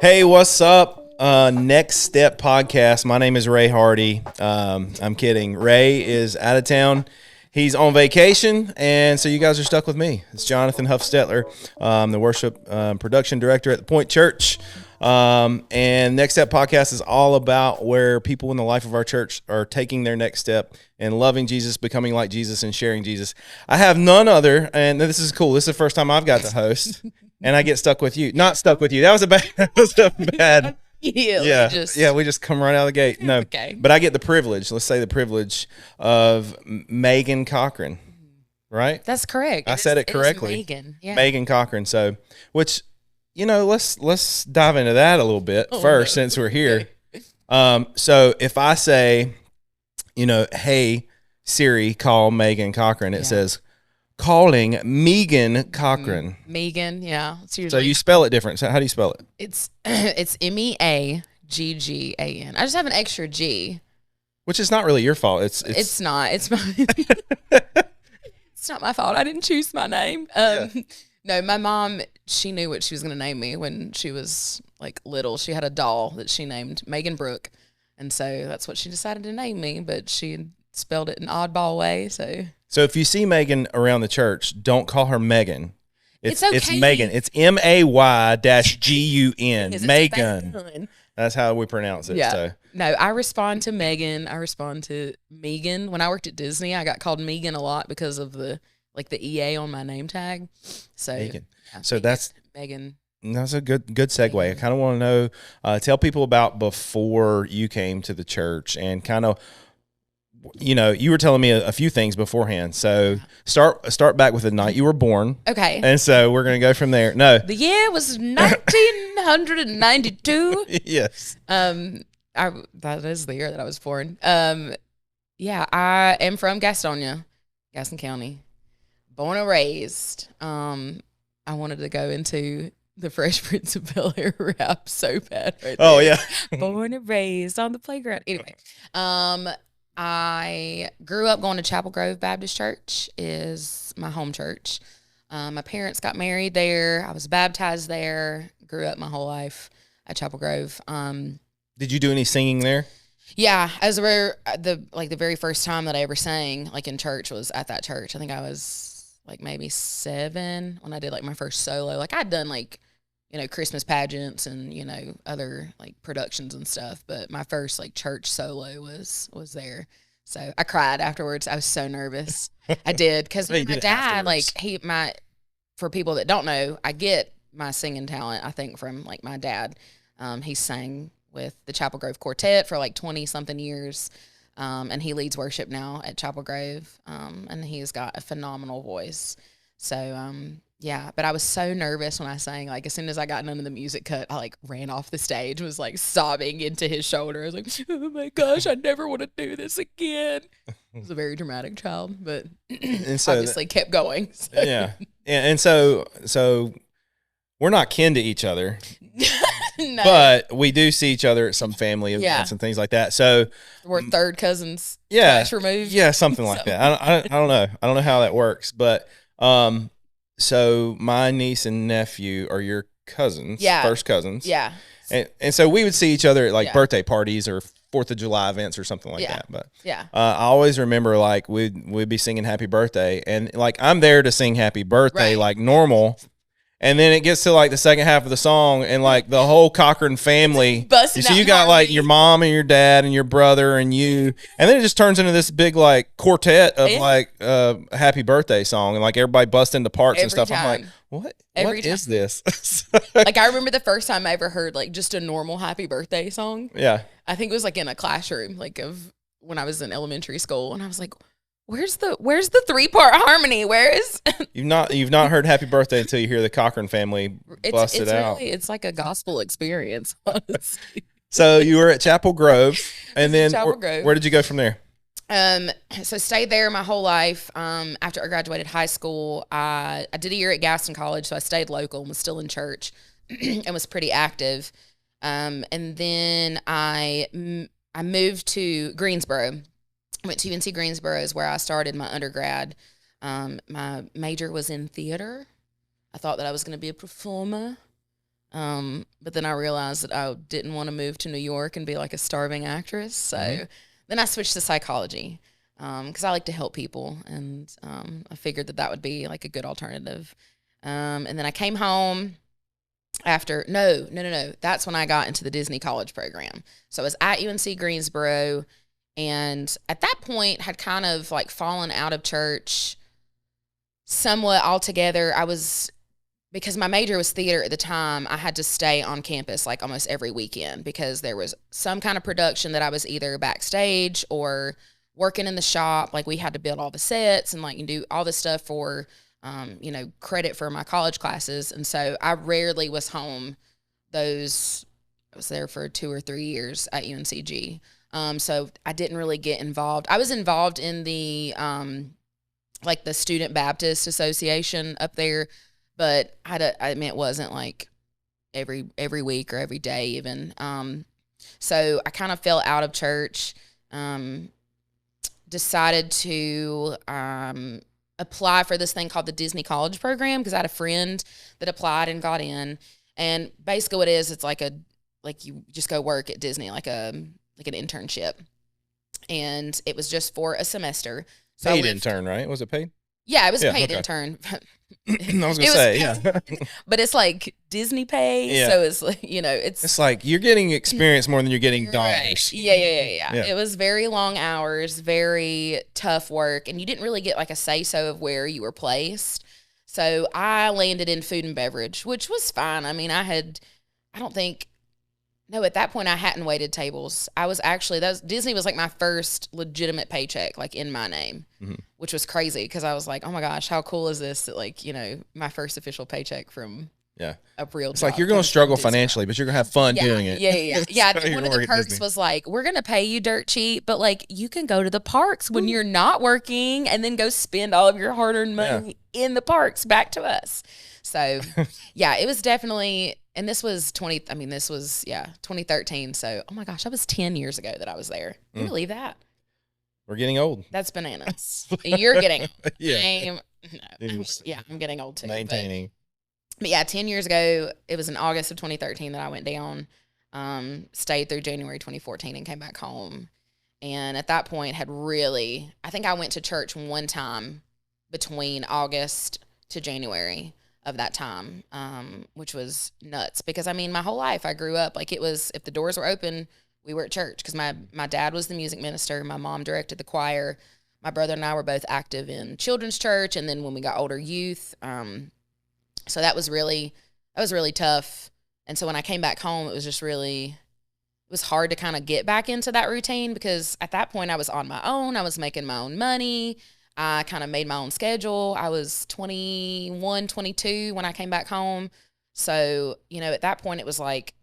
Hey, what's up? Next Step Podcast. My name is Ray Hardy. I'm kidding. Ray is out of town. He's on vacation, and so you guys are stuck with me. It's Jonathan Huffstetler, the worship production director at the Point Church. And Next Step Podcast is all about where people in the life of our church are taking their next step and loving Jesus, becoming like Jesus, and sharing Jesus. I have none other, and this is cool. This is the first time I've got to host, and I get stuck with you. Not stuck with you. That was a bad. Yeah, we just come right out of the gate. No, okay. But I get the privilege. Let's say the privilege of Meaggan Cochran, right? That's correct. I said it correctly. Meaggan, yeah. Meaggan Cochran. So, which, let's dive into that a little bit first, since we're here. So if I say, hey Siri, call Meaggan Cochran, it says calling Meaggan Cochran. Meaggan, yeah. So you spell it different. So how do you spell it? It's Meaggan. I just have an extra G. Which is not really your fault. It's not. It's my It's not my fault. I didn't choose my name. No, my mom, she knew what she was going to name me when she was like little. She had a doll that she named Meaggan Brooke. And so that's what she decided to name me, but she spelled it an oddball way. So if you see Meaggan around the church, don't call her Meaggan. It's okay. It's Meaggan. It's MAY-GUN. Meaggan. That's how we pronounce it. Yeah. So. No, I respond to Meaggan. I respond to Meaggan. When I worked at Disney, I got called Meaggan a lot because of the EA on my name tag. So Meaggan. Yeah, so that's Meaggan. That's a good segue. I kind of want to know, tell people about before you came to the church, and kind of, you were telling me a few things beforehand. So start back with the night you were born. Okay. And so we're going to go from there. No. The year was 1992. Yes. That is the year that I was born. I am from Gaston County. Born and raised. I wanted to go into the Fresh Prince of Bel-Air rap so bad right there. Oh, yeah. Born and raised on the playground. Anyway, I grew up going to Chapel Grove Baptist Church, is my home church. My parents got married there. I was baptized there. Grew up my whole life at Chapel Grove. Did you do any singing there? Yeah, as the very first time that I ever sang in church was at that church. I think I was maybe 7 when I did my first solo. I'd done Christmas pageants and other productions and stuff, but my first church solo was there. So I cried afterwards. I was so nervous. I did, because my dad for people that don't know, I get my singing talent I think from my dad. He sang with the Chapel Grove Quartet for 20 something years. And he leads worship now at Chapel Grove. And he's got a phenomenal voice. So, but I was so nervous when I sang. As soon as I got into the music cut, I ran off the stage, was sobbing into his shoulder. I was like, oh my gosh, I never want to do this again. I was a very dramatic child, but obviously kept going. So. Yeah. And so we're not kin to each other. No. But we do see each other at some family events and things like that. So we're third cousins. Yeah, removed. Yeah, something like that. I don't know. I don't know how that works. But so my niece and nephew are your cousins. Yeah, first cousins. Yeah. And so we would see each other at birthday parties or 4th of July events or something like that. But I always remember we'd be singing Happy Birthday, and I'm there to sing Happy Birthday normal. And then it gets to the second half of the song, and the whole Cochran family. You got your mom and your dad and your brother and you, and then it just turns into this big quartet of Happy Birthday song, and everybody busts into parts and stuff. Time. I'm what? What is this? I remember the first time I ever heard just a normal Happy Birthday song. Yeah, I think it was in a classroom of when I was in elementary school, and I was like, Where's the 3-part harmony? Where is You've not heard Happy Birthday until you hear the Cochran family bust it out. It's like a gospel experience, honestly. So you were at Chapel Grove, and then where did you go from there? So stayed there my whole life. After I graduated high school, I did a year at Gaston College, so I stayed local and was still in church and was pretty active. And then I moved to Greensboro. went to UNC Greensboro is where I started my undergrad. My major was in theater. I thought that I was going to be a performer. But then I realized that I didn't want to move to New York and be like a starving actress. So then I switched to psychology because I like to help people. And I figured that would be like a good alternative. And then I came home after, no. That's when I got into the Disney College program. So I was at UNC Greensboro, and at that point had kind of like fallen out of church somewhat altogether. Because my major was theater at the time, I had to stay on campus like almost every weekend because there was some kind of production that I was either backstage or working in the shop. Like we had to build all the sets and like do all this stuff for, credit for my college classes. And so I rarely was home. I was there for 2 or 3 years at UNCG. So I didn't really get involved. I was involved in the, like the Student Baptist Association up there, but it wasn't like every week or every day even. So I kind of fell out of church, decided to apply for this thing called the Disney College program because I had a friend that applied and got in. And basically what it is, it's like you just go work at Disney, like an internship. And it was just for a semester. So paid intern, right? Was it paid? Yeah, it was paid intern. I was going to say, yeah. But it's like Disney pay, so it's like, it's like you're getting experience more than you're getting dollars. Right. Yeah. It was very long hours, very tough work, and you didn't really get like a say-so of where you were placed. So I landed in food and beverage, which was fine. I mean, at that point I hadn't waited tables. Disney was like my first legitimate paycheck, like in my name, which was crazy because I was like, oh my gosh, how cool is this? That like, my first official paycheck from a real It's job. Like you're going to struggle financially, but you're going to have fun doing it. Yeah. One of the perks was like, we're going to pay you dirt cheap, but like you can go to the parks when you're not working and then go spend all of your hard-earned money in the parks back to us. So it was definitely, and this was 2013. So, oh my gosh, that was 10 years ago that I was there. Can you believe that? We're getting old. That's bananas. You're getting old. Yeah. I'm getting old too. Maintaining. But 10 years ago, it was in August of 2013 that I went down, stayed through January 2014 and came back home. And at that point I think I went to church one time between August to January of that time, which was nuts because I mean, my whole life I grew up like it was, if the doors were open, we were at church because my dad was the music minister. My mom directed the choir. My brother and I were both active in children's church. And then when we got older, youth. So that was really tough. And so when I came back home, it was hard to kind of get back into that routine because at that point I was on my own. I was making my own money. I kind of made my own schedule. I was 21, 22 when I came back home. So, at that point it was like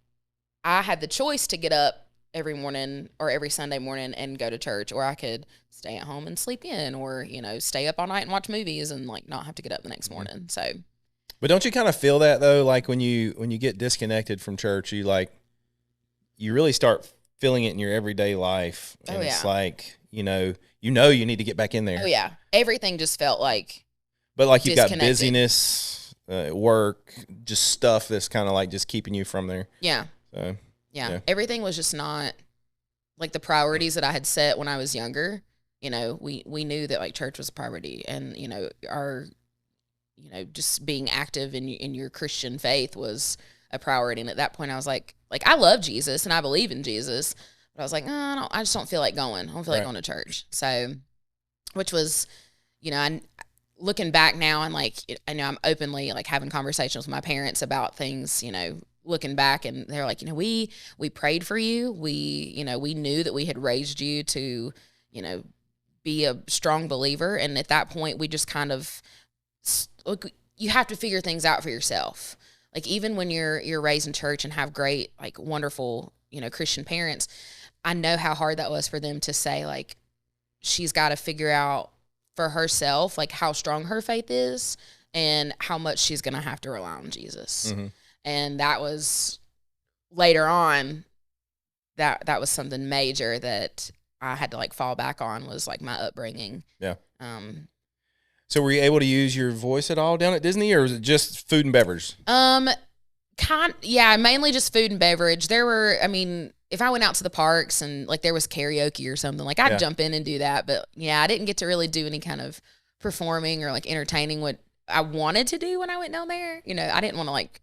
I had the choice to get up every morning or every Sunday morning and go to church, or I could stay at home and sleep in, or, stay up all night and watch movies and like not have to get up the next morning. So, but don't you kind of feel that though? Like when you get disconnected from church, you really start feeling it in your everyday life. And it's like, you need to get back in there. Oh yeah. Everything just felt like, but like you've got busyness, work, just stuff that's kind of like just keeping you from there. Yeah. So, yeah. Everything was just not like the priorities that I had set when I was younger. We knew that like church was a priority, and, our, just being active in your Christian faith was a priority. And at that point I was like I love Jesus and I believe in Jesus, but I was like, I just don't feel like going. I don't feel like going to church. So, which was, looking back now and like, I know I'm openly like having conversations with my parents about things, looking back, and they're like, we prayed for you. We knew that we had raised you to, be a strong believer. And at that point we just kind of, look, you have to figure things out for yourself. Like even when you're raised in church and have great, like wonderful, Christian parents, I know how hard that was for them to say, like, she's got to figure out for herself, like how strong her faith is and how much she's going to have to rely on Jesus. Mm-hmm. And that was later on, that was something major that I had to like fall back on was like my upbringing. Yeah. So were you able to use your voice at all down at Disney, or was it just food and beverage? Yeah, mainly just food and beverage. There were, I mean, if I went out to the parks and like there was karaoke or something, like I'd jump in and do that. But yeah, I didn't get to really do any kind of performing or like entertaining what I wanted to do when I went down there. You know, I didn't want to like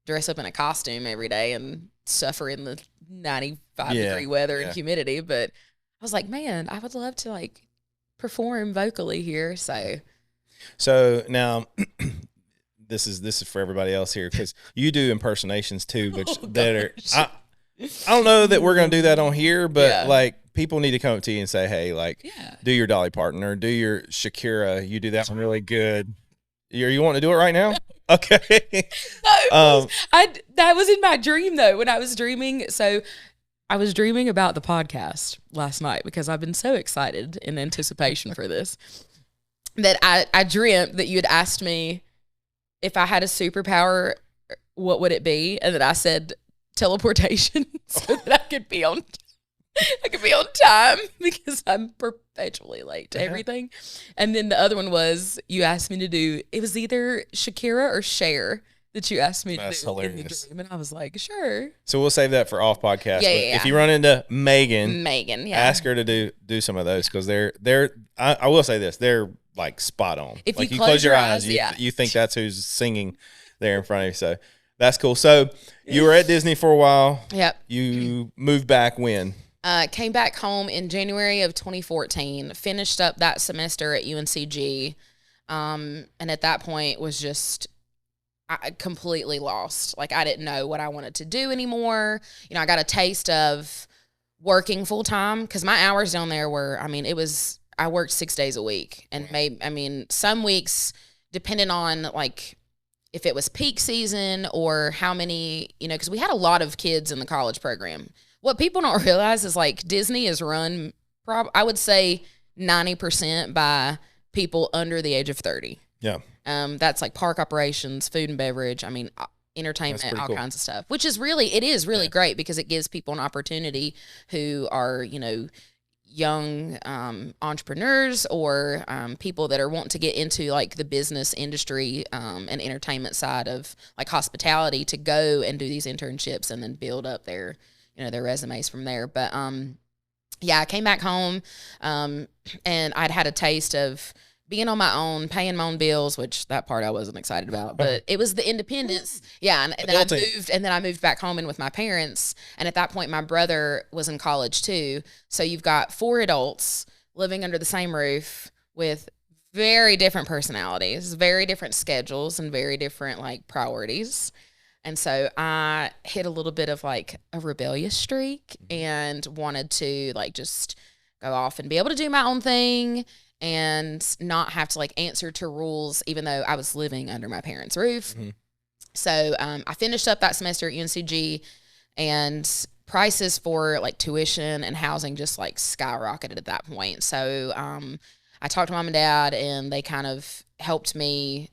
dress up in a costume every day and suffer in the 95-degree weather and humidity. But I was like, man, I would love to like perform vocally here. So now this is for everybody else here, because you do impersonations too, which I don't know that we're gonna do that on here, but like people need to come up to you and say, hey, like do your Dolly Parton or do your Shakira. You do that one really good. You want to do it right now? Okay. No, that was in my dream though, when I was dreaming. So I was dreaming about the podcast last night because I've been so excited in anticipation for this that I dreamt that you had asked me if I had a superpower, what would it be? And then I said teleportation so that I could be on time because I'm perpetually late to everything. And then the other one was you asked me to do, it was either Shakira or Cher that you asked me to do hilarious. In the dream. And I was like, sure. So we'll save that for off podcast. Yeah. If you run into Meaggan, ask her to do some of those, because I will say this, they're like spot on. If like you close your eyes, you think that's who's singing there in front of you. So that's cool. So you were at Disney for a while. Yep. You moved back when? Came back home in January of 2014, finished up that semester at UNCG. And at that point was just I completely lost. Like I didn't know what I wanted to do anymore. You know, I got a taste of working full time because my hours down there were, I mean, I worked 6 days a week, and some weeks, depending on like if it was peak season or how many, you know, because we had a lot of kids in the college program. What people don't realize is like Disney is run, I would say 90% by people under the age of 30. Yeah. That's like park operations, food and beverage. I mean, entertainment, all kinds of stuff, which is really great because it gives people an opportunity who are, you know, young entrepreneurs or people that are wanting to get into like the business industry and entertainment side of like hospitality to go and do these internships and then build up their, you know, their resumes from there. But I came back home and I'd had a taste of being on my own, paying my own bills, which that part I wasn't excited about, but it was the independence. Yeah. And then I moved back home in with my parents. And at that point, my brother was in college too. So you've got 4 adults living under the same roof with very different personalities, very different schedules, and very different like priorities. And so I hit a little bit of like a rebellious streak and wanted to like just go off and be able to do my own thing and not have to like answer to rules, even though I was living under my parents' roof. Mm-hmm. So I finished up that semester at UNCG, and prices for like tuition and housing just like skyrocketed at that point. So I talked to mom and dad, and they kind of helped me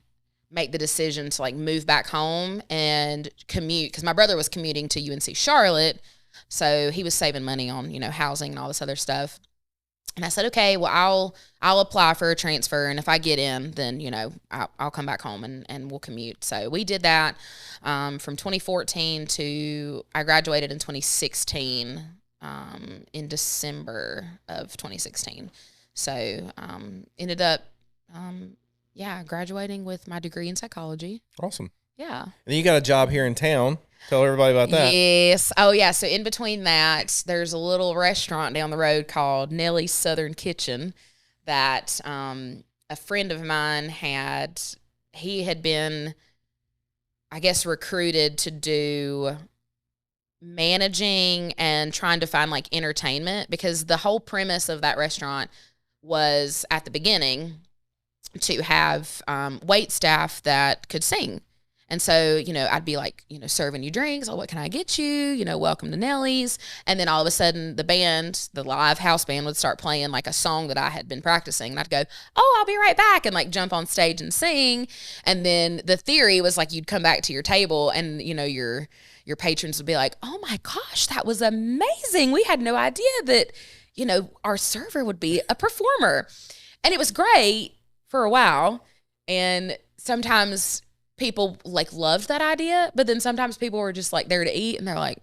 make the decision to like move back home and commute, because my brother was commuting to UNC Charlotte, so he was saving money on, you know, housing and all this other stuff. And I said, okay, well, I'll apply for a transfer, and if I get in, then, you know, I'll come back home and we'll commute. So we did that from 2014 to I graduated in 2016, in December of 2016. So ended up, graduating with my degree in psychology. Awesome. Yeah. And then you got a job here in town. Tell everybody about that. Yes. Oh, yeah. So in between that, there's a little restaurant down the road called Nellies Southern Kitchen that a friend of mine he had been, I guess, recruited to do managing and trying to find like entertainment, because the whole premise of that restaurant was at the beginning to have wait staff that could sing. And so, you know, I'd be like, you know, serving you drinks. Oh, what can I get you? You know, welcome to Nellies. And then all of a sudden the live house band would start playing like a song that I had been practicing. And I'd go, oh, I'll be right back, and like jump on stage and sing. And then the theory was like you'd come back to your table and, you know, your patrons would be like, oh my gosh, that was amazing. We had no idea that our server would be a performer. And it was great for a while. And sometimes people like loved that idea, but then sometimes people were just like there to eat and they're like,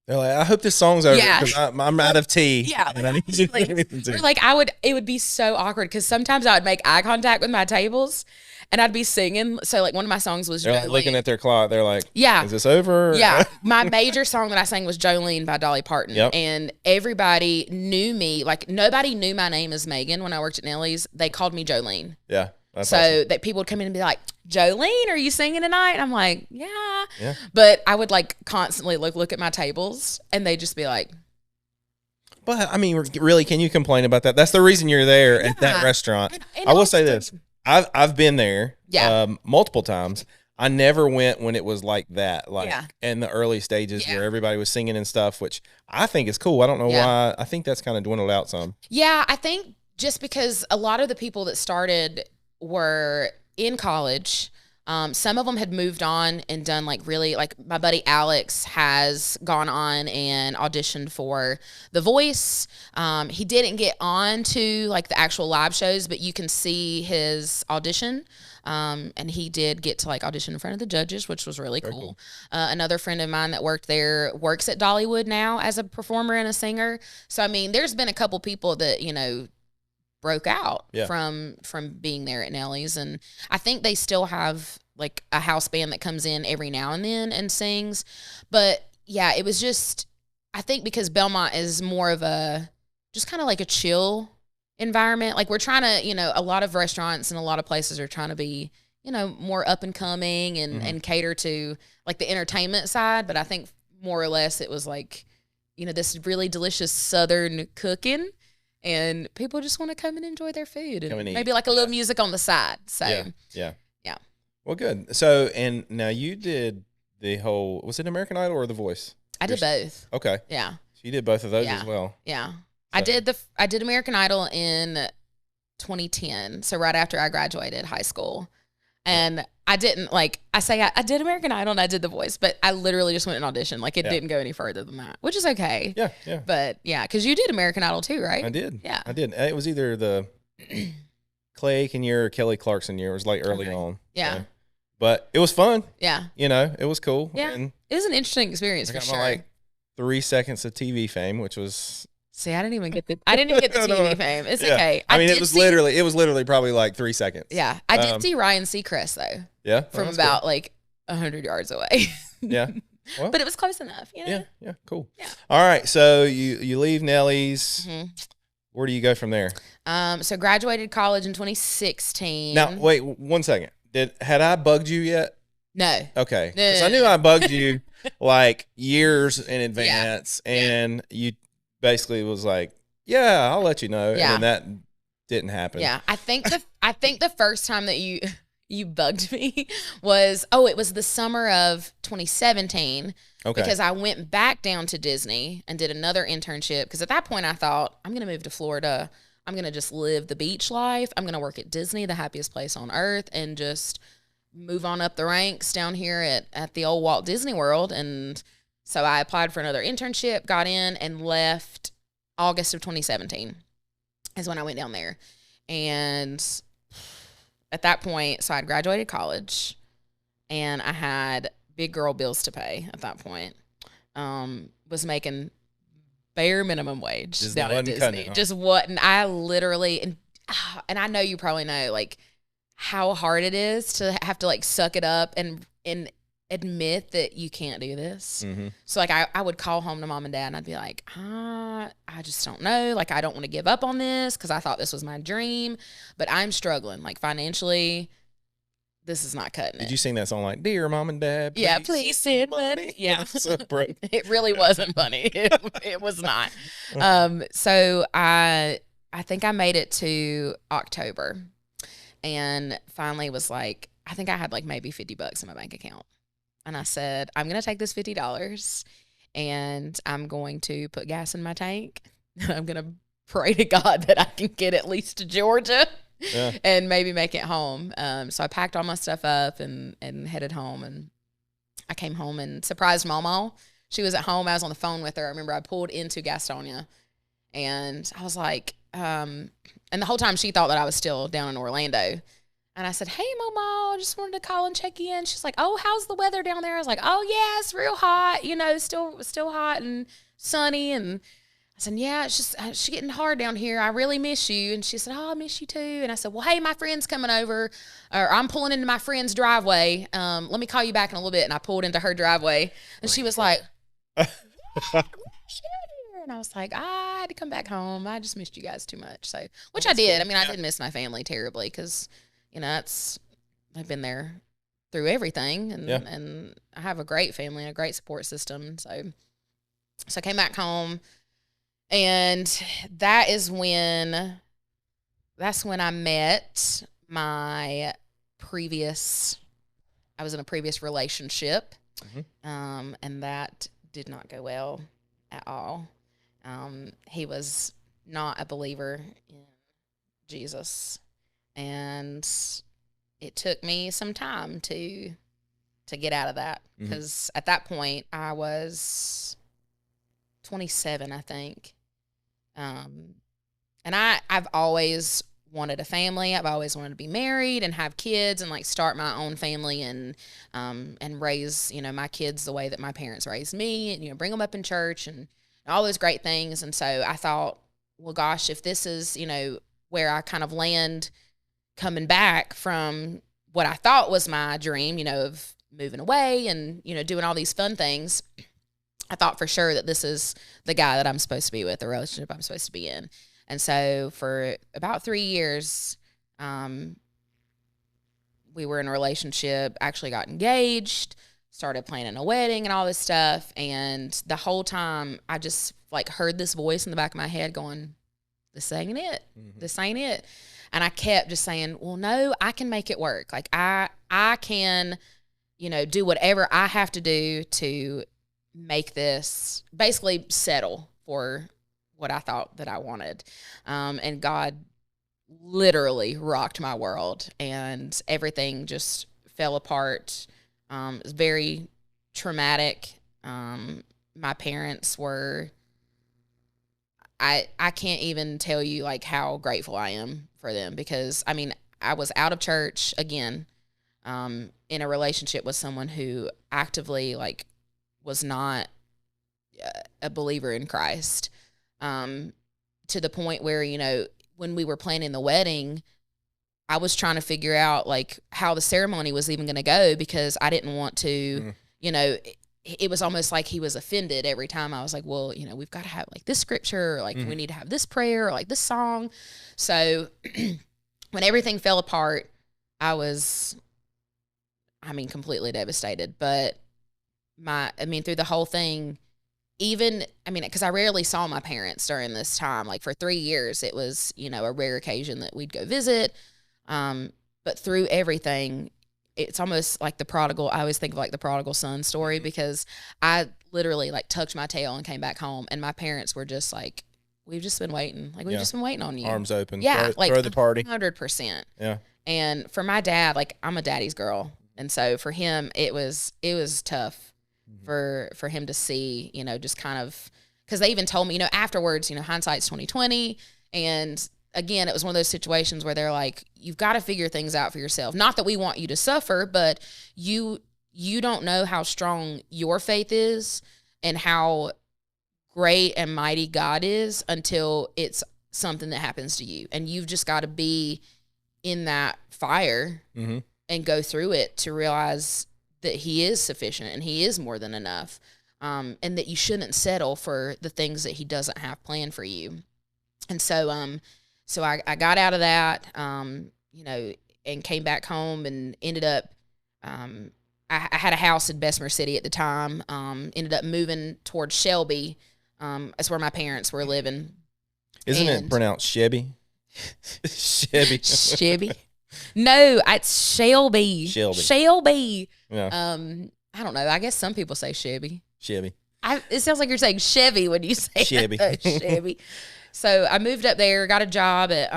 I hope this song's over Yeah. because I'm out of tea. Yeah. And I need you to Like, do anything to. or like it would be so awkward because sometimes I would make eye contact with my tables and I'd be singing. So like one of my songs was They're like Jolene. looking at their clock. They're like, Yeah. is this over? Yeah. My major song that I sang was Jolene by Dolly Parton. Yep. And everybody knew me. Like nobody knew my name as Meaggan when I worked at Nellies. They called me Jolene. Yeah. That's So awesome. that people would come in and be like, Jolene, are you singing tonight? And I'm like, yeah. Yeah. But I would like constantly look at my tables and they'd just be like, But I mean, really, can you complain about that? That's the reason you're there at that Yeah. restaurant. And I will say also- this: I've been there, Yeah. multiple times. I never went when it was like that, like Yeah. in the early stages Yeah. where everybody was singing and stuff, which I think is cool. I don't know Yeah. why. I think that's kind of dwindled out some. Yeah, I think just because a lot of the people that started were in college. Some of them had moved on and done like really, like my buddy Alex has gone on and auditioned for The Voice. He didn't get on to like the actual live shows, but you can see his audition. And he did get to like audition in front of the judges, which was really cool. Another friend of mine that worked there works at Dollywood now as a performer and a singer. So, I mean, there's been a couple people that, broke out Yeah. from being there at Nellies, and I think they still have like a house band that comes in every now and then and sings. But yeah, it was just, I think because Belmont is more of a just kind of like a chill environment. Like we're trying to, a lot of restaurants and a lot of places are trying to be, more up and coming and cater to like the entertainment side. But I think more or less it was like, this really delicious Southern cooking. And people just want to come and enjoy their food and Come and eat. maybe like a little music on the side. So Yeah. Yeah. Well, good. So, and now you did the whole, was it American Idol or The Voice? I did both. Okay. Yeah. So you did both of those Yeah. as well. Yeah. So- I did American Idol in 2010. So right after I graduated high school. And I didn't I did American Idol and I did The Voice, but I literally just went and auditioned. Like it Yeah. didn't go any further than that, which is okay. Yeah. Yeah. But yeah, because you did American Idol too, right? I did. Yeah. I did. It was either the Clay Aiken year or Kelly Clarkson year. It was like early Okay. on. Yeah. So- but it was fun. Yeah. It was cool. Yeah. And It was an interesting experience I for got sure. my like 3 seconds of TV fame, which was See, I didn't even get the TV fame. It's yeah. okay. I mean, did it was see- literally probably like 3 seconds. Yeah. I did see Ryan Seacrest though, Yeah. from that's about like 100 yards away. cool. Yeah. Well, But it was close enough, yeah. Yeah. Cool. Yeah. All right. So you leave Nellies. Mhm. Where do you go from there? So graduated college in 2016. Now, wait 1 second. Had I bugged you yet? No. Okay. No, 'Cause no, I knew no. I bugged you like years in advance, and you basically was like, "Yeah, I'll let you know," Yeah. and then that didn't happen. Yeah. I think the first time that you bugged me was it was the summer of 2017. Okay. Because I went back down to Disney and did another internship. Because at that point I thought, I'm going to move to Florida. I'm going to just live the beach life. I'm going to work at Disney, the happiest place on earth, and just move on up the ranks down here at the old Walt Disney World. And so I applied for another internship, got in, and left August of 2017 is when I went down there. And at that point, so I'd graduated college and I had big girl bills to pay at that point. Was making bare minimum wage Just down at wasn't cutting Disney. it, huh? Just wasn't. I literally, and I know you probably know like how hard it is to have to like suck it up and admit that you can't do this. Mhm. So like I would call home to mom and dad and I'd be like, I just don't know. Like I don't want to give up on this because I thought this was my dream, but I'm struggling like financially. This is not cutting Did it. you sing that song like "Dear Mom and Dad"? Yeah, please send money. Yeah. So broke. It really wasn't funny. It was not. So I think I made it to October and finally was like, I think I had like maybe $50 in my bank account. And I said, I'm going to take this $50 and I'm going to put gas in my tank. I'm going to pray to God that I can get at least to Georgia. Yeah. And maybe make it home. So I packed all my stuff up and headed home. And I came home and surprised Mama. She was at home. I was on the phone with her. I remember I pulled into Gastonia And I was like, and the whole time she thought that I was still down in Orlando. And I said, hey, Mama, I just wanted to call and check in. She's like, oh, how's the weather down there? I was like, oh, yeah, it's real hot, still hot and sunny. And I said, yeah, it's getting hard down here. I really miss you. And she said, oh, I miss you too. And I said, well, hey, my friend's coming over, or I'm pulling into my friend's driveway. Let me call you back in a little bit. And I pulled into her driveway. And she was like, and I was like, I had to come back home. I just missed you guys too much. So, which I did. I mean, I did miss my family terribly because, I've been there through everything, and I have a great family and a great support system. So I came back home, and that's when I met I was in a previous relationship, and that did not go well at all. He was not a believer in Jesus, and it took me some time to get out of that, because at that point I was 27, I think. And I've always wanted a family. I've always wanted to be married and have kids and like start my own family and raise, my kids the way that my parents raised me, and, bring them up in church and all those great things. And so I thought, well, gosh, if this is, where I kind of land coming back from what I thought was my dream, of moving away and, doing all these fun things, I thought for sure that this is the guy that I'm supposed to be with, the relationship I'm supposed to be in. And so for about 3 years, we were in a relationship, actually got engaged, started planning a wedding and all this stuff. And the whole time I just like heard this voice in the back of my head going, this ain't it. This ain't it. And I kept just saying, well, no, I can make it work. Like I can, do whatever I have to do to make this, basically settle for what I thought that I wanted. And God literally rocked my world, and everything just fell apart. It was very traumatic. My parents were, I can't even tell you like how grateful I am for them, because I mean, I was out of church again, in a relationship with someone who actively like was not a believer in Christ, to the point where, when we were planning the wedding, I was trying to figure out like how the ceremony was even going to go, because I didn't want to, it was almost like he was offended every time I was like, well, we've got to have like this scripture, or like we need to have this prayer, or like this song. So when everything fell apart, I was, completely devastated. But through the whole thing, because I rarely saw my parents during this time. Like for 3 years, it was, a rare occasion that we'd go visit. But through everything, it's almost like I always think of like the prodigal son story, because I literally like tucked my tail and came back home, and my parents were just like, we've just been waiting. Like, we've just been waiting on you. Arms open. Yeah. Throw the party. 100%. Yeah. And for my dad, like I'm a daddy's girl. And so for him, it was tough for him to see, just kind of, because they even told me, afterwards, hindsight's 2020. And again, it was one of those situations where they're like, you've got to figure things out for yourself. Not that we want you to suffer, but you don't know how strong your faith is and how great and mighty God is until it's something that happens to you. And you've just got to be in that fire and go through it to realize that he is sufficient and he is more than enough. And that you shouldn't settle for the things that he doesn't have planned for you. And so, so I got out of that, and came back home and ended up, I had a house in Bessemer City at the time, ended up moving towards Shelby. That's where my parents were living. Isn't it pronounced Chevy? Chevy. Chevy. No, it's Shelby. Shelby. Yeah. I don't know. I guess some people say Chevy. Chevy. It sounds like you're saying Chevy when you say Chevy. That, Chevy. So I moved up there, got a job at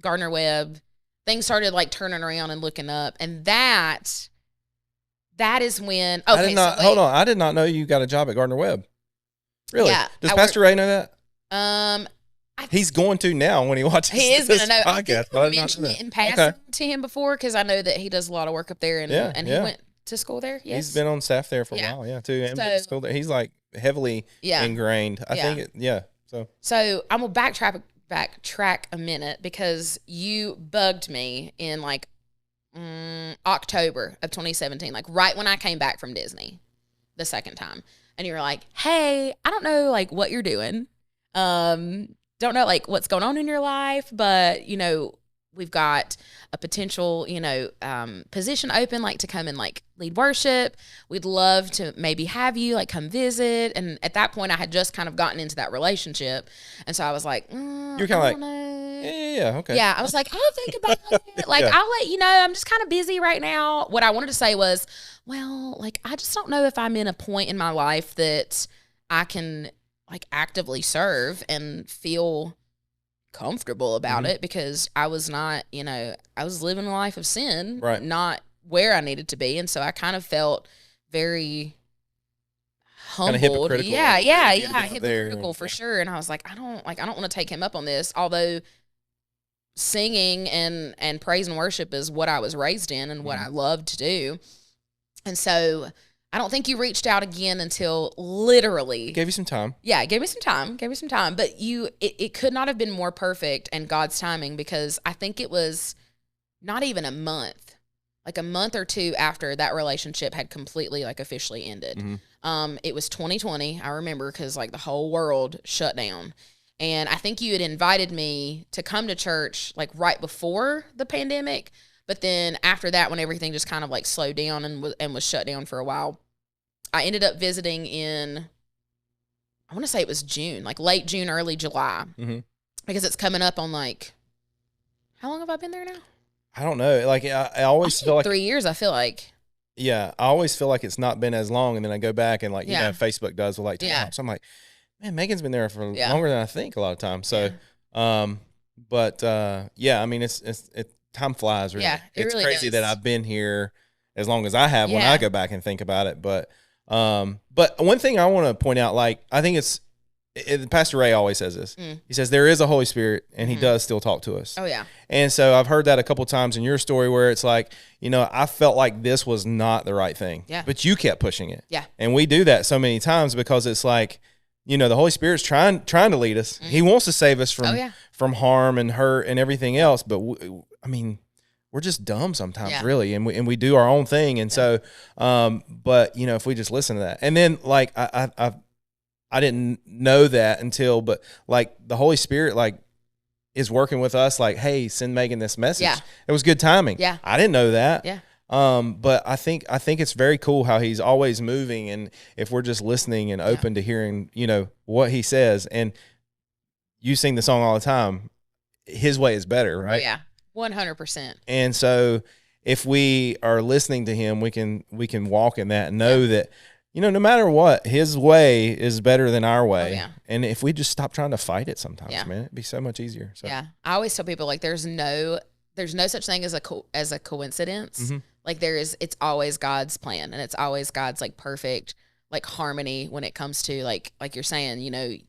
Gardner Webb. Things started like turning around and looking up, and that is when. Okay, hold on. I did not know you got a job at Gardner Webb. Really? Yeah. Does Pastor Ray know that? He's going to now when he watches He is this going to know. podcast. I mentioned it in passing to him before because I know that he does a lot of work up there, and he went to school there. Yes, he's been on staff there for a while. Yeah, too. And so, school there. He's like heavily ingrained. I think. So I'm gonna backtrack a minute because you bugged me in like October of 2017, like right when I came back from Disney the second time, and you were like, "Hey, I don't know like what you're doing. Don't know like what's going on in your life, but we've got a potential, position open, like to come and like lead worship. We'd love to maybe have you like come visit." And at that point I had just kind of gotten into that relationship. And so I was like, you're kind of like, yeah, okay. Yeah. I was like, I'll think about it. Like, I'll let you know, I'm just kind of busy right now. What I wanted to say was, well, like, I just don't know if I'm in a point in my life that I can like actively serve and feel comfortable about it, because I was not, I was living a life of sin, right, not where I needed to be. And so I kind of felt very humbled. Hypocritical. Hypocritical for sure. And I was like, I don't want to take him up on this, although singing and praise and worship is what I was raised in and what I love to do. And so I don't think you reached out again until literally gave you some time. Yeah, it gave me some time. But it could not have been more perfect and God's timing, because I think it was not even a month, like a month or two after that relationship had completely like officially ended. It was 2020, I remember, because like the whole world shut down. And I think you had invited me to come to church like right before the pandemic. But then after that, when everything just kind of like slowed down and was shut down for a while, I ended up visiting in, I want to say it was June, like late June, early July, because it's coming up on like, how long have I been there now? I don't know. Like I always feel like 3 years. I feel like. Yeah, I always feel like it's not been as long, and then I go back and like Facebook does with like time. So I'm like, man, Megan's been there for longer than I think a lot of times. So, I mean, it's time flies. Really. Yeah, it's really crazy that I've been here as long as I have when I go back and think about it. But one thing I want to point out, like, I think Pastor Ray always says this. He says there is a Holy Spirit, and he does still talk to us. Oh, yeah. And so I've heard that a couple times in your story where it's like, I felt like this was not the right thing. Yeah. But you kept pushing it. Yeah. And we do that so many times because it's like, the Holy Spirit's trying to lead us. He wants to save us from harm and hurt and everything else. But we're just dumb sometimes, really, and we do our own thing. And so, but if we just listen to that, and then like I didn't know that until, but like the Holy Spirit like is working with us. Like, hey, send Meaggan this message. Yeah. It was good timing. Yeah, I didn't know that. Yeah. But I think it's very cool how he's always moving, and if we're just listening and open to hearing, what he says. And you sing the song all the time, his way is better, right? Yeah, 100%. And so if we are listening to him, we can walk in that and know that, no matter what, his way is better than our way. Oh, yeah. And if we just stop trying to fight it sometimes, man, it'd be so much easier. So. Yeah. I always tell people like there's no such thing as a coincidence. Like it's always God's plan, and it's always God's like perfect like harmony when it comes to like you're saying,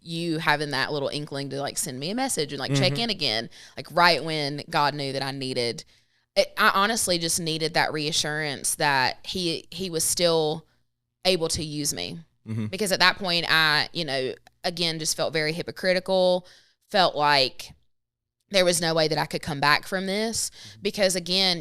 you having that little inkling to like send me a message and like check in again, like right when God knew that I needed it. I honestly just needed that reassurance that he was still able to use me, because at that point I, again, just felt very hypocritical, felt like there was no way that I could come back from this, because again,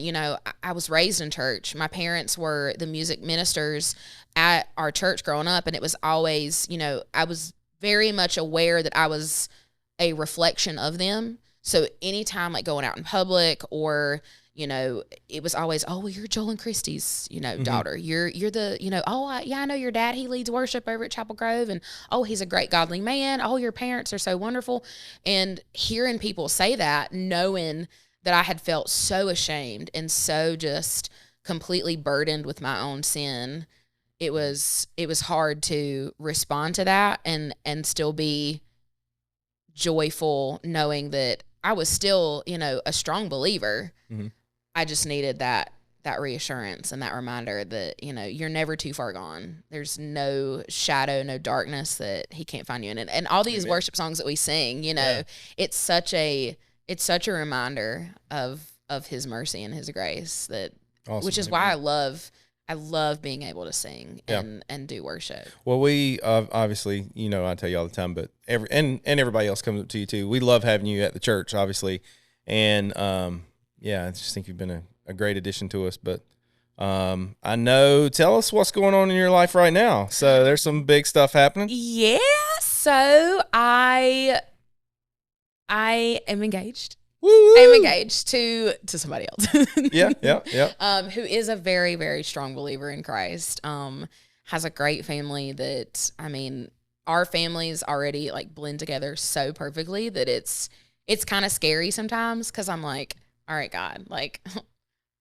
I was raised in church. My parents were the music ministers at our church growing up. And it was always, I was very much aware that I was a reflection of them. So anytime like going out in public or, it was always, oh, well, you're Joel and Christy's, daughter. You're the, I know your dad. He leads worship over at Chapel Grove, and oh, he's a great godly man. Oh, your parents are so wonderful. And hearing people say that, knowing that I had felt so ashamed and so just completely burdened with my own sin, it was hard to respond to that and still be joyful, knowing that I was still, a strong believer. I just needed that that reassurance and that reminder that, you know, you're never too far gone. There's no shadow, no darkness that he can't find you in. And all these worship songs that we sing, you know, it's such a reminder of his mercy and his grace that, which is why I love being able to sing and do worship. Well, we obviously, you know, I tell you all the time, but everybody else comes up to you too. We love having you at the church, obviously. And, I just think you've been a great addition to us, but I know, tell us what's going on in your life right now. So there's some big stuff happening. Yeah. So I am engaged. Woo-woo. I'm engaged to somebody else. Yeah. Who is a very, very strong believer in Christ. Has a great family that, I mean, our families already like blend together so perfectly that it's kind of scary sometimes, because I'm like, all right, God, like,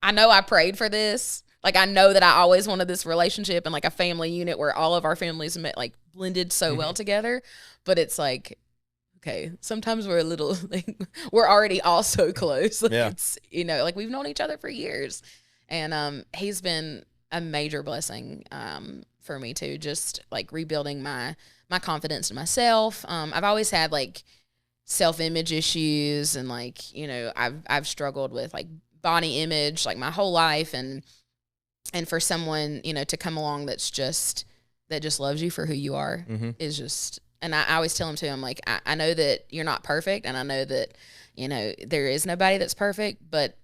I know I prayed for this. Like, I know that I always wanted this relationship and like a family unit where all of our families met, like blended so well together. But it's like, okay, sometimes we're a little, like, we're already all so close. Like, it's, you know, like we've known each other for years. And he's been a major blessing for me too, just like rebuilding my confidence in myself. I've always had like self-image issues, and like, you know, I've struggled with like body image like my whole life, and for someone, you know, to come along that just loves you for who you are is just, and I always tell him too, I'm like, I know that you're not perfect, and I know that, you know, there is nobody that's perfect, but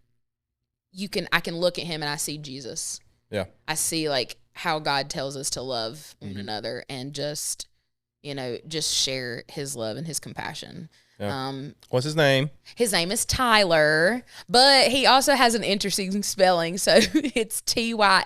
I can look at him and I see Jesus. Yeah. I see like how God tells us to love one another, and just, you know, just share his love and his compassion. Yeah. What's his name? His name is Tyler, but he also has an interesting spelling. So it's Tylor.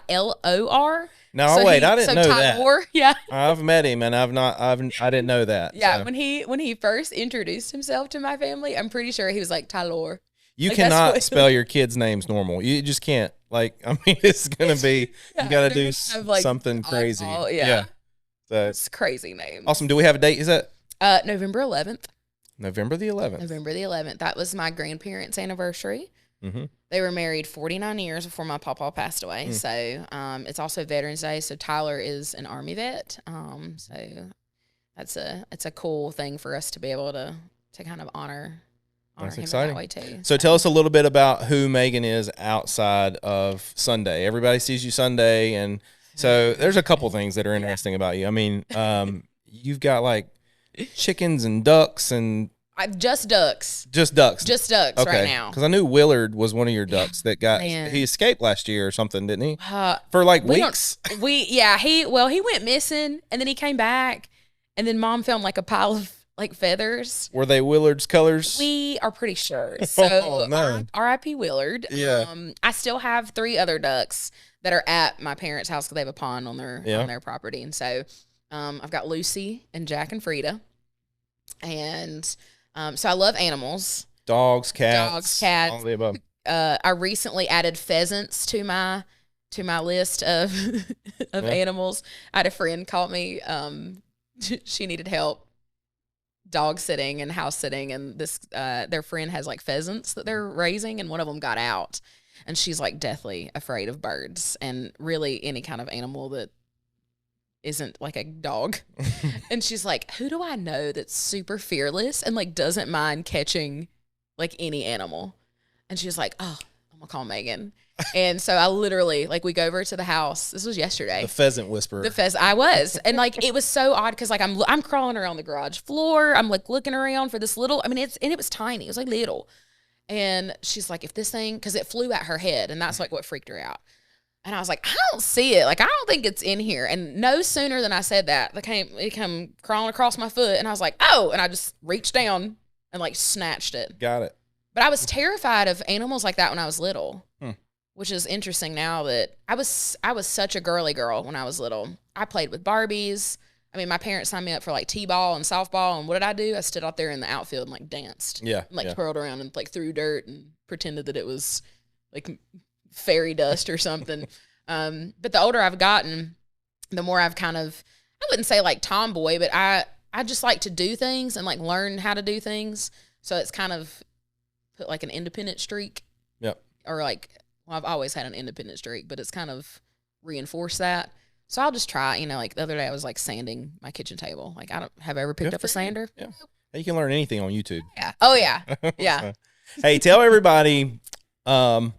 No, so wait, I didn't know Tyler, that. Yeah. I've met him, and I didn't know that. Yeah. So. When he first introduced himself to my family, I'm pretty sure he was like Tyler. You like, cannot spell your kids' names normal. You just can't. Like, I mean, it's going to be, you got to do something crazy. Yeah. So, it's a crazy name. Awesome. Do we have a date? Is that? November 11th. November the 11th. November the 11th. That was my grandparents' anniversary. Mm-hmm. They were married 49 years before my papa passed away. So it's also Veterans Day. So Tyler is an Army vet. So it's a cool thing for us to be able to kind of honor That's him exciting. in that way too. So tell us a little bit about who Meaggan is outside of Sunday. Everybody sees you Sunday, and so there's a couple things that are interesting about you. I mean, you've got like chickens and ducks and just ducks. Just ducks Okay. Right now. Because I knew Willard was one of your ducks that got he escaped last year or something, didn't he? For like weeks. He went missing, and then he came back, and then Mom found like a pile of like feathers. Were they Willard's colors? We are pretty sure. So R.I.P. Willard. Yeah. I still have 3 other ducks that are at my parents' house because they have a pond on their property, and so I've got Lucy and Jack and Frida, and so I love animals. Dogs, cats. All the above. I recently added pheasants to my list of animals. I had a friend call me. She needed help dog sitting and house sitting, and this their friend has like pheasants that they're raising, and one of them got out, and she's like deathly afraid of birds and really any kind of animal that isn't like a dog. And she's like, who do I know that's super fearless and like doesn't mind catching like any animal? And she's like, oh, I'm gonna call Meaggan. And so I literally, like, we go over to the house. This was yesterday. The pheasant whisperer. I was. And like, it was so odd because like I'm crawling around the garage floor. I'm like looking around for this little, I mean, it was tiny. It was like little. And she's like, if this thing, because it flew at her head, and that's like what freaked her out. And I was like, I don't see it. Like, I don't think it's in here. And no sooner than I said that, it came crawling across my foot. And I was like, oh, and I just reached down and like snatched it. Got it. But I was terrified of animals like that when I was little, which is interesting now that I was such a girly girl when I was little. I played with Barbies. I mean, my parents signed me up for like t-ball and softball. And what did I do? I stood out there in the outfield and like danced. Yeah. And, like twirled around and like threw dirt and pretended that it was like fairy dust or something. But the older I've gotten, the more I've kind of, I wouldn't say like tomboy, but I just like to do things and like learn how to do things. So it's kind of put like an independent streak. Yep. Or like well, I've always had an independent streak, but it's kind of reinforced that. So I'll just try, like the other day I was like sanding my kitchen table. Like, I don't have ever picked up a sander. Yeah. You can learn anything on YouTube. Yeah. Oh yeah. Yeah. Hey, tell everybody, what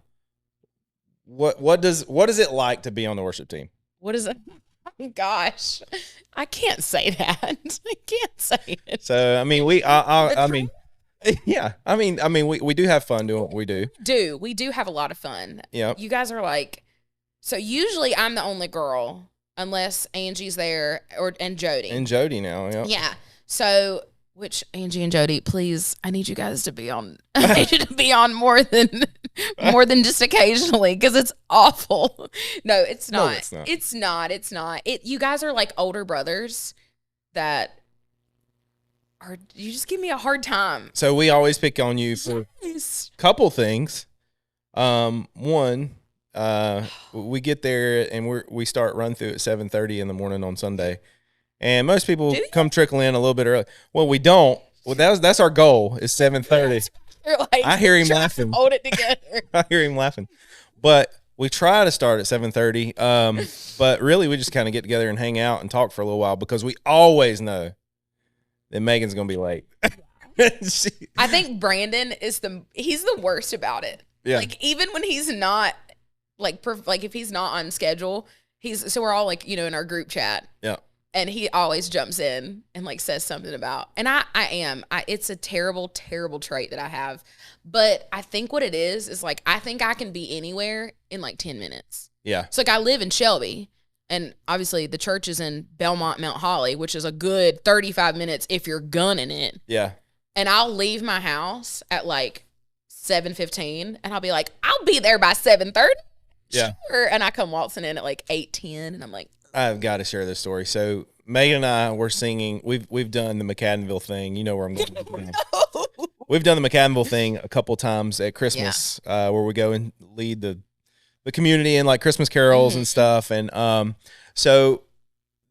does it like to be on the worship team? What is it? Gosh, I can't say that. I can't say it. So, I mean, we do have fun doing what we do. We do have a lot of fun. Yeah. You guys are like, so usually I'm the only girl unless Angie's there and Jody. And Jody now, yeah. Yeah. So, which Angie and Jody, please, I need you guys to be on. I need you to be on more than just occasionally, because it's awful. No, it's not. No, it's not. It's not. You guys are like older brothers that are. You just give me a hard time. So we always pick on you for a couple things. One, we get there and we start run through at 7:30 in the morning on Sunday. And most people come trickle in a little bit early. Well, we don't. Well, that's our goal is 7:30. Like, I hear him laughing. Hold it together. I hear him laughing. But we try to start at 7:30. But really, we just kind of get together and hang out and talk for a little while, because we always know that Meaggan's going to be late. I think Brandon he's the worst about it. Yeah. Like, even when he's not like if he's not on schedule, so we're all like, in our group chat. Yeah. And he always jumps in and like says something about, and it's a terrible, terrible trait that I have. But I think what it is like, I think I can be anywhere in like 10 minutes. Yeah. So like, I live in Shelby, and obviously the church is in Belmont, Mount Holly, which is a good 35 minutes if you're gunning it. Yeah. And I'll leave my house at like 7:15, and I'll be like, I'll be there by 7:30. Yeah. Sure. And I come waltzing in at like 8:10, and I'm like, I've got to share this story. So Meaggan and I were singing. We've done the McAdenville thing. You know where I'm going. We've done the McAdenville thing a couple times at Christmas, where we go and lead the community in like Christmas carols and stuff. And so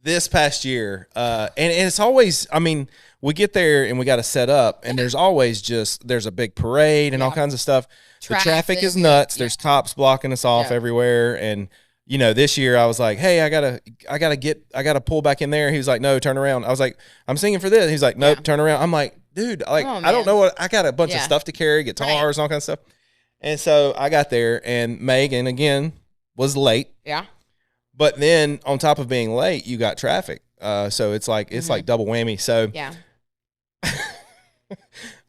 this past year, and it's always, I mean, we get there and we got to set up, and there's always there's a big parade and all kinds of stuff. The traffic is nuts. There's cops blocking us off everywhere, and this year I was like, hey, I gotta pull back in there. He was like, no, turn around. I was like, I'm singing for this. He's like, nope, turn around. I'm like, dude, like, I don't know I got a bunch of stuff to carry, guitars and all kinds of stuff. And so I got there, and Meaggan again was late. Yeah. But then on top of being late, you got traffic. So it's like double whammy. So yeah.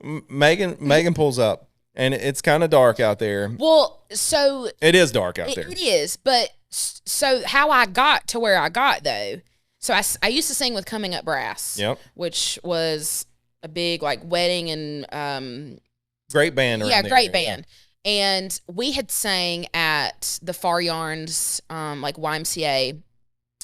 Meaggan pulls up, and it's kind of dark out there. Well, so it is dark out there. It is, but so how I got to where I got though. So I used to sing with Coming Up Brass, which was a big like wedding and great band. Yeah, great band. Yeah. And we had sang at the Far Yarns like YMCA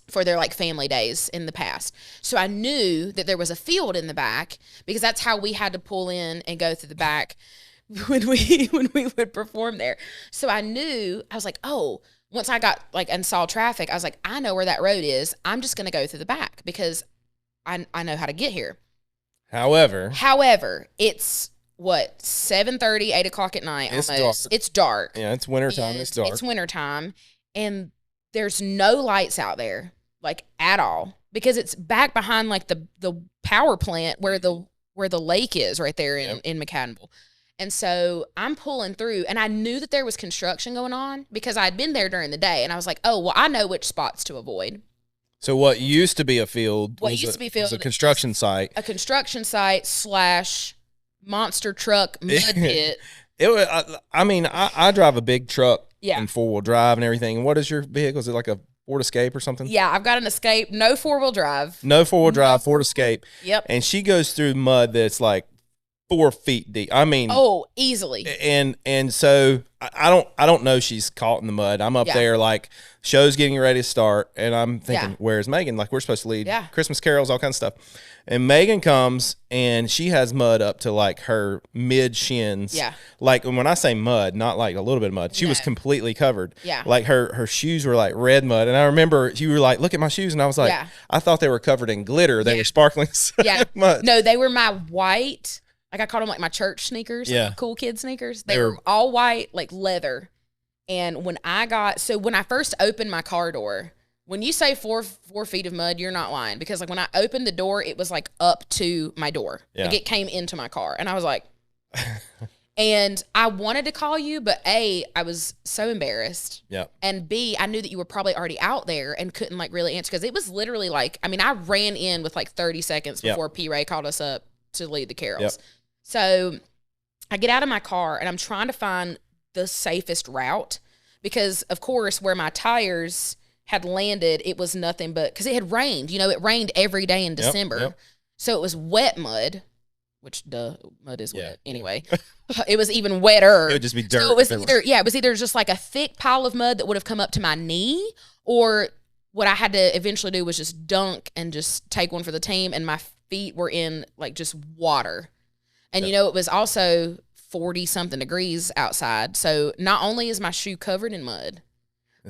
for their like family days in the past. So I knew that there was a field in the back, because that's how we had to pull in and go through the back when we would perform there. So I was like, oh, once I got like and saw traffic, I was like, I know where that road is. I'm just going to go through the back because I know how to get here. However, it's what, 7:30, 8 o'clock at night. It's almost. Dark. It's dark. Yeah, it's wintertime. It's dark. It's wintertime, and there's no lights out there like at all, because it's back behind like the power plant where the lake is right there in McAdenville. And so I'm pulling through, and I knew that there was construction going on because I'd been there during the day, and I was like, oh, well, I know which spots to avoid. So what used to be a field was a construction site. A construction site / monster truck mud pit. I drive a big truck and 4-wheel drive and everything. And what is your vehicle? Is it like a Ford Escape or something? Yeah, I've got an Escape, no 4-wheel drive. No 4-wheel drive, Ford Escape. Yep. And she goes through mud that's like 4 feet deep. I mean, easily. And so I don't know she's caught in the mud. I'm up there like show's getting ready to start, and I'm thinking, where's Meaggan? Like, we're supposed to lead Christmas carols, all kinds of stuff. And Meaggan comes, and she has mud up to like her mid shins. Yeah. Like, when I say mud, not like a little bit of mud. She was completely covered. Yeah. Like her shoes were like red mud. And I remember you were like, look at my shoes. And I was like, I thought they were covered in glitter. They were sparkling mud. No, they were my white, like I called them like my church sneakers, like cool kid sneakers. They were all white, like leather. And when I first opened my car door, when you say 4 feet of mud, you're not lying. Because like when I opened the door, it was like up to my door. Yeah. Like it came into my car. And I was like, and I wanted to call you, but A, I was so embarrassed. Yeah. And B, I knew that you were probably already out there and couldn't like really answer. Because it was literally like, I mean, I ran in with like 30 seconds before P. Ray called us up to lead the carols. Yep. So I get out of my car and I'm trying to find the safest route because, of course, where my tires had landed, it was nothing but because it had rained. You know, it rained every day in December. Yep. So it was wet mud, which mud is wet anyway. It was even wetter. It would just be dirt. So it was either just like a thick pile of mud that would have come up to my knee, or what I had to eventually do was just dunk and just take one for the team, and my feet were in like just water. And you know, it was also 40-something degrees outside. So not only is my shoe covered in mud,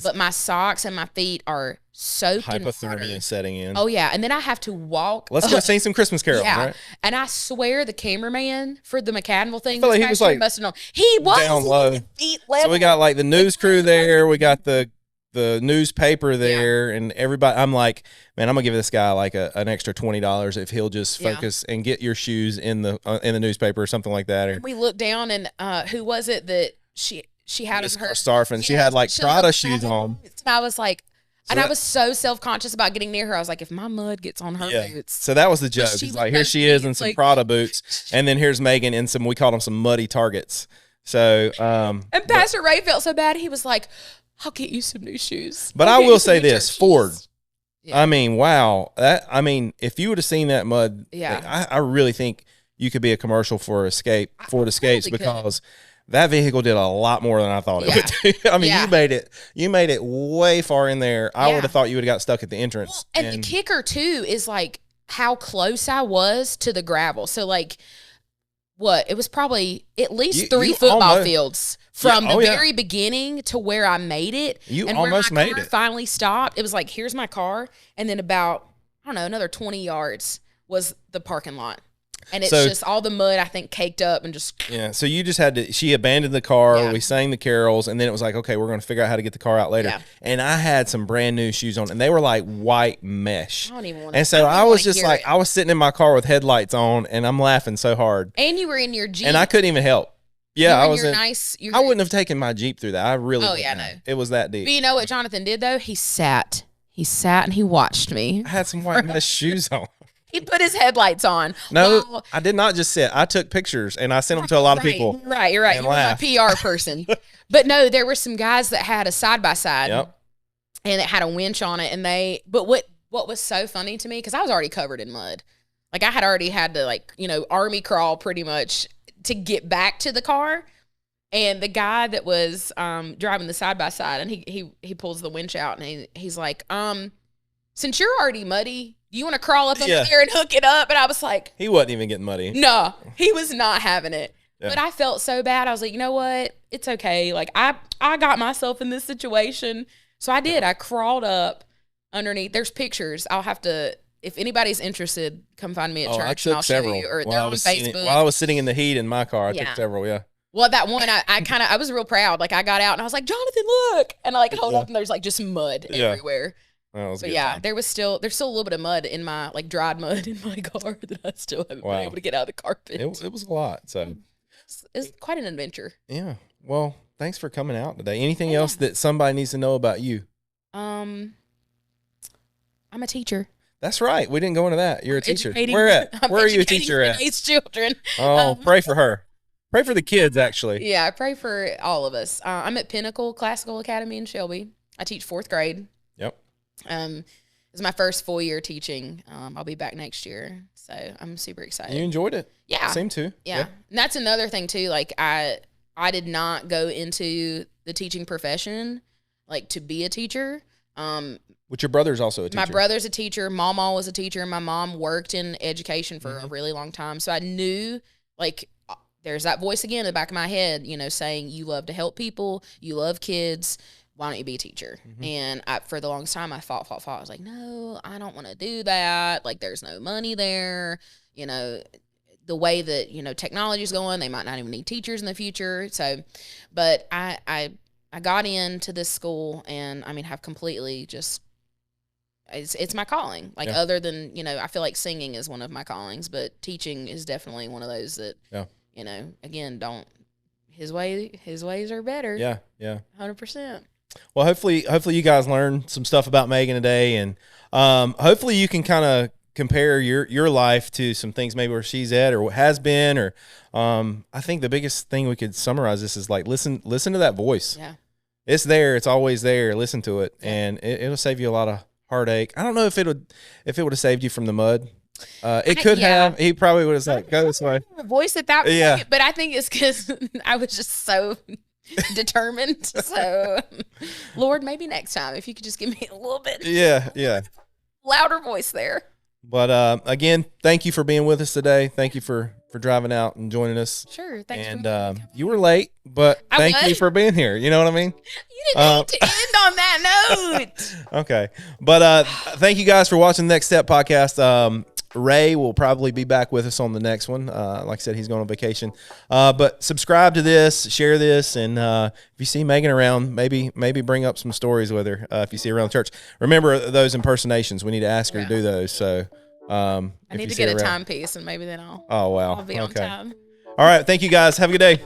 but my socks and my feet are soaked in water. Hypothermia setting in. Oh, yeah. And then I have to walk. Let's go sing some Christmas carols, right? And I swear the cameraman for the McAdville thing, I feel like he was like must have known. He was down low. Feet level. So we got like the news crew there. We got the newspaper there, and everybody. I'm like, man, I'm gonna give this guy like an extra $20 if he'll just focus and get your shoes in the newspaper or something like that. Or we looked down, and who was it that she had Miss her Starfin? She had like Prada shoes on. And I was like, I was so self-conscious about getting near her. I was like, if my mud gets on her boots. So that was the joke. It's like, here she is in some Prada boots, and then here's Meaggan in some, we called them some muddy Targets. So and Pastor Ray felt so bad. He was like, I'll get you some new shoes. But I will say this, Ford. Yeah. I mean, wow. If you would have seen that mud, I really think you could be a commercial for Ford Escapes, because that vehicle did a lot more than I thought it would do. I mean, you made it way far in there. I would have thought you would have got stuck at the entrance. Well, and the kicker too is like how close I was to the gravel. So like, it was probably at least 3 football fields from the very beginning to where I made it. You and almost where my made car it. Finally stopped. It was like, here's my car, and then about, I don't know, another 20 yards was the parking lot. And it's just all the mud, I think, caked up and just. Yeah. So you just had to, she abandoned the car. Yeah. We sang the carols, and then it was like, okay, we're going to figure out how to get the car out later. Yeah. And I had some brand new shoes on, and they were like white mesh. I don't even want to. And so I was just like, I was sitting in my car with headlights on, and I'm laughing so hard. And you were in your Jeep. And I couldn't even help. Yeah, I was I wouldn't have taken my Jeep through that. I really. Oh yeah, no. It was that deep. But you know what Jonathan did though? He sat and he watched me. I had some white mesh shoes on. He put his headlights on. No, I did not just sit. I took pictures and I sent them to a lot of people. Right, you're right. You're my PR person. But no, there were some guys that had a side-by-side. Yep. And it had a winch on it. But what was so funny to me, because I was already covered in mud. Like I had already had to army crawl pretty much to get back to the car. And the guy that was driving the side-by-side, and he pulls the winch out, and he's like, since you're already muddy, do you want to crawl up under there and hook it up? And I was like, he wasn't even getting muddy. No, he was not having it. Yeah. But I felt so bad. I was like, you know what? It's okay. Like I got myself in this situation. So I did. I crawled up underneath. There's pictures. I'll have to, if anybody's interested, come find me at church and I'll show you. Or they're on Facebook. While I was sitting in the heat in my car, I took several, Well, that one, I was real proud. Like I got out and I was like, Jonathan, look. And I hold up and there's like just mud everywhere. But there's still a little bit of mud in my, like dried mud in my car that I still haven't been able to get out of the carpet. It was a lot. So it's quite an adventure. Yeah. Well, thanks for coming out today. Anything else that somebody needs to know about you? I'm a teacher. That's right. We didn't go into that. You're a teacher. Where are you a teacher at? Today's children. Oh, pray for her. Pray for the kids, actually. Yeah, I pray for all of us. I'm at Pinnacle Classical Academy in Shelby. I teach 4th grade. Yep. It's my first full year teaching. I'll be back next year, so I'm super excited. You enjoyed it? Yeah. Seem to. Yeah. And that's another thing too. Like I did not go into the teaching profession like to be a teacher. But your brother's also a teacher. My brother's a teacher. Mama was a teacher. My mom worked in education for a really long time, so I knew like. There's that voice again in the back of my head, saying you love to help people, you love kids. Why don't you be a teacher? Mm-hmm. And for the longest time, I fought. I was like, no, I don't want to do that. Like, there's no money there. The way that, technology is going, they might not even need teachers in the future. So, but I I got into this school, and I mean, have completely just it's my calling. Like other than I feel like singing is one of my callings, but teaching is definitely one of those that again, don't his ways are better. Yeah, 100%. Well, hopefully you guys learned some stuff about Meaggan today, and hopefully you can kind of compare your life to some things maybe where she's at or has been, or I think the biggest thing we could summarize this is like listen to that voice. Yeah, it's there, it's always there. Listen to it, and it'll save you a lot of heartache. I don't know if it would have saved you from the mud. It could have. He probably would have said, "Go this way." Voice at that point, but I think it's because I was just so determined. So, Lord, maybe next time if you could just give me a little bit, louder voice there. But again, thank you for being with us today. Thank you for driving out and joining us. Sure, thanks. And you were late, but thank you for being here. You know what I mean? You didn't have to end on that note. Okay, but thank you guys for watching the Next Step podcast. Ray will probably be back with us on the next one. Like I said, he's going on vacation. But subscribe to this, share this, and if you see Meaggan around, maybe bring up some stories with her if you see her around the church. Remember those impersonations. We need to ask her to do those. So I need to get a timepiece, and maybe then I'll be on time. All right. Thank you, guys. Have a good day.